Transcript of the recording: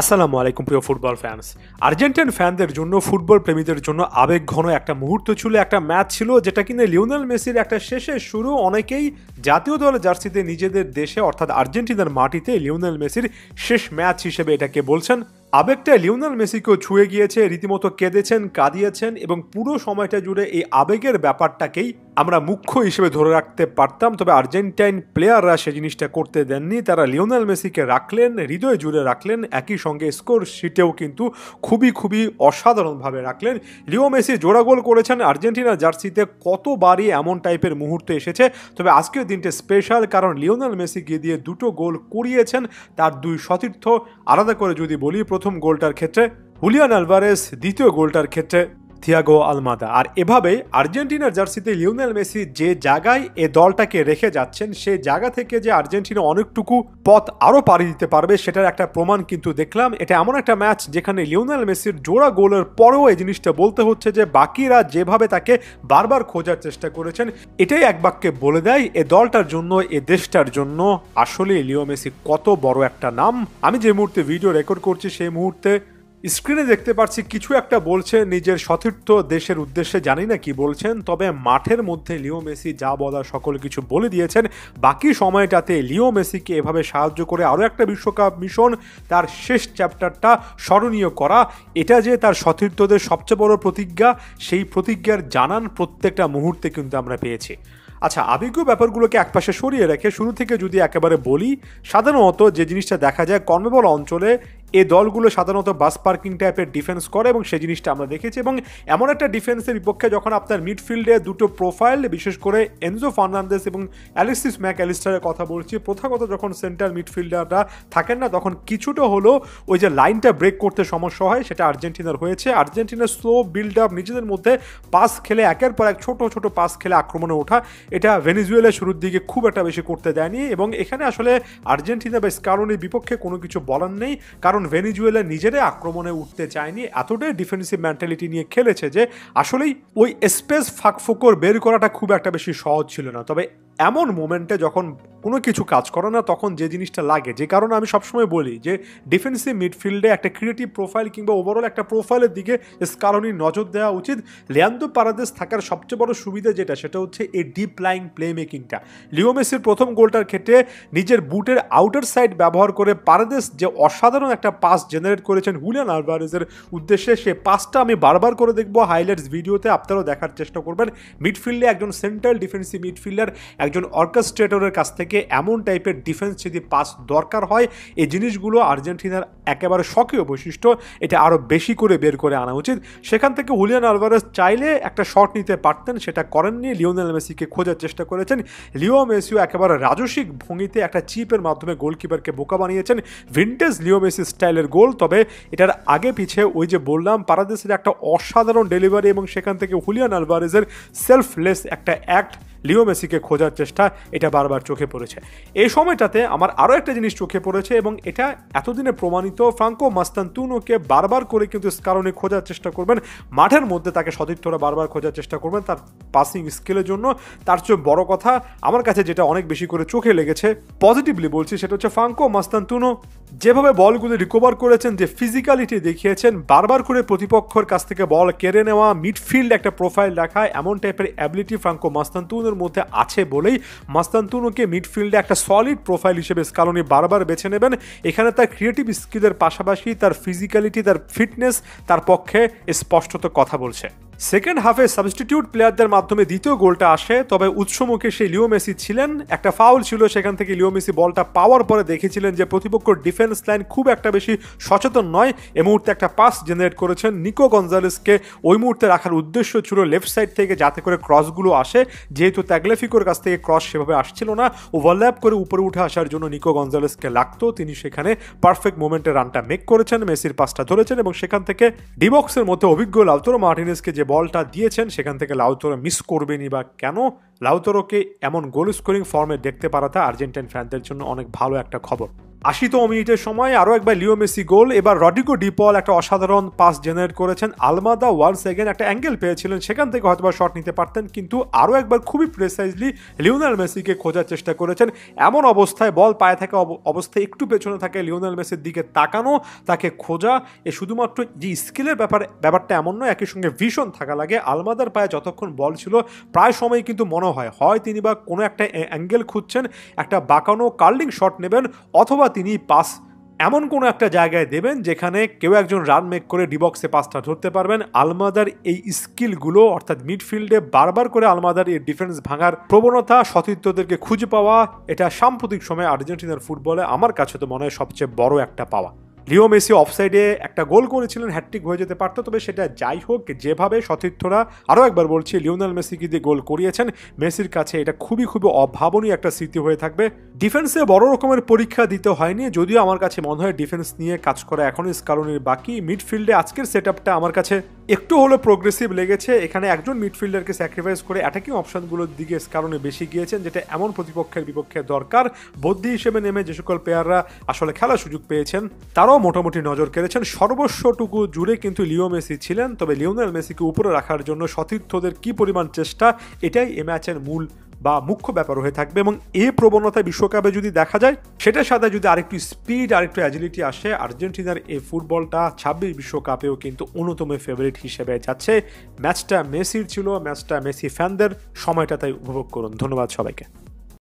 আসসালামু আলাইকুম প্রিয় ফুটবল ফ্যান্স। আর্জেন্টাইন ফ্যানদের জন্য, ফুটবল প্রেমীদের জন্য আবেগঘন একটা মুহূর্ত ছিল, একটা ম্যাচ ছিল যেটা কিনা লিওনেল মেসির একটা শেষের শুরু। অনেকেই জাতীয় দলের জার্সিতে নিজেদের দেশে অর্থাৎ আর্জেন্টিনার মাটিতে লিওনেল মেসির শেষ ম্যাচ হিসেবে এটাকে বলছেন। আবেগটা লিওনেল মেসিকেও ছুঁয়ে গিয়েছে, রীতিমতো কেঁদেছেন, কাঁদিয়েছেন এবং পুরো সময়টা জুড়ে এই আবেগের ব্যাপারটাকেই আমরা মুখ্য হিসেবে ধরে রাখতে পারতাম। তবে আর্জেন্টাইন প্লেয়াররা সে জিনিসটা করতে দেননি। তারা লিওনেল মেসিকে রাখলেন, হৃদয় জুড়ে রাখলেন, একই সঙ্গে স্কোর শিটেও কিন্তু খুবই অসাধারণভাবে রাখলেন। লিও মেসি জোড়া গোল করেছেন। আর্জেন্টিনার জার্সিতে কতবারই এমন টাইপের মুহূর্ত এসেছে, তবে আজকের দিনটা স্পেশাল, কারণ লিওনেল মেসি গিয়ে দিয়ে দুটো গোল করিয়েছেন। তার দুই সতীর্থ, আলাদা করে যদি বলি, প্রথম গোলটার ক্ষেত্রে হুলিয়ান আলভারেজ, দ্বিতীয় গোলটার ক্ষেত্রে থিয়াগো আলমাদা। আর এভাবেই আর্জেন্টিনার জার্সিতে লিওনেল মেসি যে জায়গায় এ দলটাকে রেখে যাচ্ছেন, সেই জায়গা থেকে যে আর্জেন্টিনা অনেকটুকু পথ আরও পাড়ি দিতে পারবে সেটার একটা প্রমাণ কিন্তু দেখলাম। এটা এমন একটা ম্যাচ যেখানে লিওনেল মেসির জোড়া গোলের পরেও এই জিনিসটা বলতে হচ্ছে যে বাকিরা যেভাবে তাকে বারবার খোঁজার চেষ্টা করেছেন, এটাই এক বাক্যে বলে দেয় এ দলটার জন্য, এ দেশটার জন্য আসলে লিও মেসি কত বড় একটা নাম। আমি যে মুহূর্তে ভিডিও রেকর্ড করছি সেই মুহূর্তে স্ক্রিনে দেখতে পাচ্ছি কিছু একটা বলছে নিজের সতীর্থ দেশের উদ্দেশ্যে, জানি না কি বলছেন, তবে মাঠের মধ্যে লিও মেসি যা বলার সকল কিছু বলে দিয়েছেন। বাকি সময়টাতে লিও মেসিকে এভাবে সাহায্য করে আরও একটা বিশ্বকাপ মিশন, তার শেষ চ্যাপ্টারটা স্মরণীয় করা, এটা যে তার সতীর্থদের সবচেয়ে বড় প্রতিজ্ঞা, সেই প্রতিজ্ঞার জানান প্রত্যেকটা মুহূর্তে কিন্তু আমরা পেয়েছি। আচ্ছা, আবেগীয় ব্যাপারগুলোকে একপাশে সরিয়ে রেখে শুরু থেকে যদি একেবারে বলি, সাধারণত যে জিনিসটা দেখা যায় কনমেবল অঞ্চলে এই দলগুলো সাধারণত বাস পার্কিং টাইপের ডিফেন্স করে এবং সেই জিনিসটা আমরা দেখেছি। এবং এমন একটা ডিফেন্সের বিপক্ষে যখন আপনার মিডফিল্ডে দুটো প্রোফাইল, বিশেষ করে এনজো ফার্নান্দেস এবং অ্যালেক্সিস ম্যাক অ্যালিস্টারের কথা বলছি, প্রথাগত যখন সেন্টার মিডফিল্ডাররা থাকেন না, তখন কিছুটা হলেও ওই যে লাইনটা ব্রেক করতে সমস্যা হয়, সেটা আর্জেন্টিনার হয়েছে। আর্জেন্টিনার স্লো বিল্ড আপ, নিজেদের মধ্যে পাস খেলে একের পর এক ছোট ছোট পাস খেলে আক্রমণে ওঠা, এটা ভেনিজুয়েলা শুরুর দিকে খুব একটা বেশি করতে দেয়নি। এবং এখানে আসলে আর্জেন্টিনা বা স্কালোনির বিপক্ষে কোনো কিছু বলার নেই, কারণ ভেনিজুয়েলা নিজেরাই আক্রমণে উঠতে চায়নি, এতটাই ডিফেন্সিভ মেন্টালিটি নিয়ে খেলেছে যে আসলেই ওই স্পেস ফাঁকফোকর বের করাটা খুব একটা বেশি সহজ ছিল না। তবে এমন মোমেন্টে যখন কোনো কিছু কাজ করে না, তখন যে জিনিসটা লাগে, যে কারণে আমি সবসময় বলি যে ডিফেন্সিভ মিডফিল্ডে একটা ক্রিয়েটিভ প্রোফাইল কিংবা ওভারঅল একটা প্রোফাইলের দিকে স্কালোনির নজর দেওয়া উচিত। লিয়ান্দ্রো পারাদেস থাকার সবচেয়ে বড় সুবিধা যেটা, সেটা হচ্ছে এই ডিপ লাইং প্লে মেকিংটা। লিও মেসির প্রথম গোলটার ক্ষেত্রে নিজের বুটের আউটার সাইড ব্যবহার করে পারাদেস যে অসাধারণ একটা পাস জেনারেট করেছেন হুলিয়ান আলভারেজের উদ্দেশ্যে, সে পাসটা আমি বারবার করে দেখবো হাইলাইটস ভিডিওতে, আপনারাও দেখার চেষ্টা করবেন। মিডফিল্ডে একজন সেন্ট্রাল ডিফেন্সিভ মিডফিল্ডার, একজন অর্কেস্ট্রেটরের কাছ থেকে এমন টাইপের ডিফেন্স যদি পাস দরকার হয়, এই জিনিসগুলো আর্জেন্টিনার একেবারে স্বকীয় বৈশিষ্ট্য, এটা আরও বেশি করে বের করে আনা উচিত। সেখান থেকে হুলিয়ান আলভারেজ চাইলে একটা শট নিতে পারতেন, সেটা করেননি, লিওনেল মেসিকে খোঁজার চেষ্টা করেছেন। লিও মেসিও একেবারে রাজসিক ভঙ্গিতে একটা চিপের মাধ্যমে গোলকিপারকে বোকা বানিয়েছেন, ভিনটেজ লিও মেসি স্টাইলের গোল। তবে এটার আগে পিছে ওই যে বললাম, পারাদেসের একটা অসাধারণ ডেলিভারি এবং সেখান থেকে হুলিয়ান আলভারেজের সেলফলেস একটা অ্যাক্ট, লিও মেসিকে খোঁজার চেষ্টা, এটা বারবার চোখে পড়েছে। এই সময়টাতে আমার আরও একটা জিনিস চোখে পড়েছে এবং এটা এতদিনে প্রমাণিত, ফ্রাঙ্কো মাস্তান্তুনোকে বারবার করে কিন্তু স্কালোনি খোঁজার চেষ্টা করবেন, মাঠের মধ্যে তাকে সতীর্থরা বারবার খোঁজার চেষ্টা করবেন তার পাসিং স্কিলের জন্য। তার চেয়ে বড় কথা আমার কাছে যেটা অনেক বেশি করে চোখে লেগেছে, পজিটিভলি বলছি, সেটা হচ্ছে ফ্রাঙ্কো মাস্তান্তুনো যেভাবে বলগুলো রিকভার করেছেন, যে ফিজিক্যালিটি দেখিয়েছেন, বারবার করে প্রতিপক্ষের কাছ থেকে বল কেড়ে নেওয়া, মিডফিল্ড একটা প্রোফাইল রাখা, এমন টাইপের অ্যাবিলিটি ফ্রাঙ্কো মাস্তান্তুনোর মধ্যে আছে বলেই মাস্তান্তুনোকে মিডফিল্ডে একটা সলিড প্রোফাইল হিসেবে স্কালোনি বারবার বেছে নেবেন। এখানে তার ক্রিয়েটিভ স্কিলের পাশাপাশি তার ফিজিক্যালিটি, তার ফিটনেস তার পক্ষে স্পষ্টত কথা বলছে। সেকেন্ড হাফে সাবস্টিটিউট প্লেয়ারদের মাধ্যমে দ্বিতীয় গোলটা আসে, তবে উৎসমুখে সেই লিও মেসি ছিলেন, একটা ফাউল ছিল, সেখান থেকে লিও মেসি বলটা পাওয়ার পরে দেখেছিলেন যে প্রতিপক্ষ ডিফেন্স লাইন খুব একটা বেশি সচেতন নয়। এই মুহূর্তে একটা পাস জেনারেট করেছেন নিকো গঞ্জালেসকে, ওই মুহূর্তে রাখার উদ্দেশ্য ছিল লেফট সাইড থেকে যাতে করে ক্রসগুলো আসে, যেহেতু তাগলেফিকোর কাছ থেকে ক্রস সেভাবে আসছিল না, ওভারল্যাপ করে উপরে উঠে আসার জন্য নিকো গঞ্জালেসকে লাগতো, তিনি সেখানে পারফেক্ট মোমেন্টে রানটা মেক করেছেন, মেসির পাসটা ধরেছেন এবং সেখান থেকে ডিবক্সের মধ্যে অভিজ্ঞ লাউতারো মার্টিনেজকে যে বলটা দিয়েছেন, সেখান থেকে লাউতারো মিস করবেনই বা কেন? লাউতারোকে এমন গোল স্কোরিং ফর্মে দেখতে পারাটা আর্জেন্টাইন ফ্যানদের জন্য অনেক ভালো একটা খবর। 80তম মিনিটের সময় আরও একবার লিও মেসি গোল। এবার রড্রিগো ডি পল একটা অসাধারণ পাস জেনারেট করেছেন। আলমাদা ওয়ান্স এগেন একটা অ্যাঙ্গেল পেয়েছিলেন, সেখান থেকে হয়তো শট নিতে পারতেন, কিন্তু আরও একবার খুবই প্রেসাইজলি লিওনেল মেসিকে খোঁজার চেষ্টা করেছেন। এমন অবস্থায় বল পায়ে থাকা অবস্থায় একটু পেছনে থাকে লিওনেল মেসির দিকে তাকানো, তাকে খোঁজা, এ শুধুমাত্র যে স্কিলের ব্যাপারটা এমন নয়, একই সঙ্গে ভিশন থাকা লাগে। আলমাদার পায়ে যতক্ষণ বল ছিল প্রায় সময় কিন্তু মনে হয় তিনি বা কোনো একটা অ্যাঙ্গেল খুঁজছেন, একটা বাঁকানো কার্লিং শট নেবেন, অথবা তিনি পাস এমন কোনো একটা জায়গায় দেবেন যেখানে কেউ একজন রান মেক করে ডিবক্সে পাসটা ধরতে পারবেন। আলমাদার এই স্কিলগুলো, অর্থাৎ মিডফিল্ডে বারবার করে আলমাদার এই ডিফেন্স ভাঙার প্রবণতা, সতীর্থদেরকে খুঁজে পাওয়া, এটা সাম্প্রতিক সময়ে আর্জেন্টিনার ফুটবলে আমার কাছে তো মনে হয় সবচেয়ে বড় একটা পাওয়া। লিও মেসি অফসাইডে একটা গোল করেছিলেন, হ্যাটট্রিক হয়ে যেতে পারতো, তবে সেটা যাই হোক, যেভাবে সতীর্থরা, আরও একবার বলছি, লিওনেল মেসিকে দিয়ে গোল করিয়েছেন, মেসির কাছে এটা খুবই অভাবনীয় একটা স্মৃতি হয়ে থাকবে। ডিফেন্সে বড় রকমের পরীক্ষা দিতে হয়নি, যদিও আমার কাছে মনে হয় ডিফেন্স নিয়ে কাজ করা এখনই স্কালোনির বাকি। মিডফিল্ডে আজকের সেট আপটা আমার কাছে একটু হলো প্রোগ্রেসিভ লেগেছে। এখানে একজন মিডফিল্ডারকে স্যাক্রিফাইস করে অ্যাটাকিং অপশনগুলোর দিকে স্কালোনি বেশি গিয়েছেন, যেটা এমন প্রতিপক্ষের বিপক্ষে দরকার। বদলি হিসেবে নেমে যে সকল প্লেয়াররা আসলে খেলার সুযোগ পেয়েছেন তারাও মোটামুটি নজর কেড়েছেন। সর্বস্বটুকু জুড়ে কিন্তু লিও মেসি ছিলেন, তবে লিওনেল মেসিকে উপরে রাখার জন্য সতীর্থদের কি পরিমাণ চেষ্টা, এটাই এ ম্যাচের মূল বা মুখ্য ব্যাপার হয়ে থাকবে। এবং এই প্রবণতা বিশ্বকাপে যদি দেখা যায়, সেটার সাথে যদি আরেকটু স্পিড, আরেকটু অ্যাজিলিটি আসে, আর্জেন্টিনার এই ফুটবলটা 26 বিশ্বকাপেও কিন্তু অন্যতম ফেভারিট হিসেবে যাচ্ছে। ম্যাচটা মেসির ছিল, ম্যাচটা মেসি ফ্যানদের, সময়টা তাই উপভোগ করুন। ধন্যবাদ সবাইকে।